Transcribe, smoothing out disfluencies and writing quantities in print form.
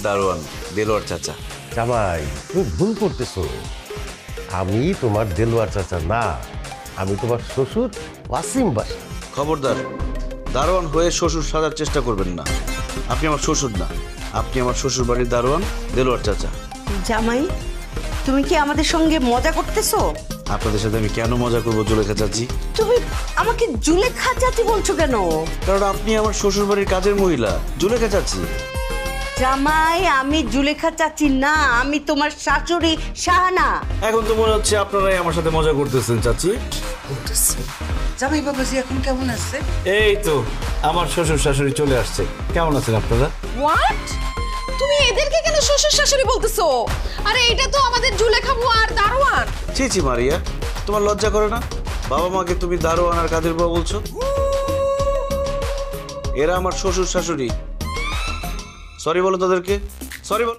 দারোয়ান দেলোয়ার চাচা। জামাই তুমি ভুল করতেছো, আমি তোমার দেলোয়ার চাচা না, আমি তোমার শ্বশুর ওয়াসিম বাসা। খবরদার, দারোয়ান হয়ে শ্বশুর সাজার চেষ্টা করবেন না। আপনি আমার শ্বশুর না, আপনি আমার শ্বশুর বাড়ির দারোয়ান দেলোয়ার চাচা। জামাই, তুমি কি আমাদের সঙ্গে মজা করতেছো? আপনাদের সাথে আমি কেন মজা করবো জুলেখা চাচি? তুমি আমাকে জুলেখা চাচি বলছো কেন? কারণ আপনি আমার শ্বশুর বাড়ির কাজের মহিলা জুলেখা চাচি। জামাই, আমি জুলেখা চাচি না, আমি তোমার শাশুড়ি শাহানা। এখন তো মনে হচ্ছে আপনারাই আমার সাথে মজা করতেছেন চাচি। জামাই বাবাজি এখন কেমন আছে? এই তো আমার শ্বশুর শাশুড়ি চলে আসছে। কেমন আছেন আপনারা? হোয়াট? তুমি এদেরকে কেন শ্বশুর শাশুড়ি বলতেছো? আরে এটা তো আমাদের জুলেখা বুয়া আর দারোয়ান। ছি ছি মারিয়া, তোমার লজ্জা করে না? বাবা মাকে তুমি দারোয়ান আর কাদের বুয়া বলছো? এরা আমার শ্বশুর শাশুড়ি। সরি বলো তাদেরকে, সরি বলো।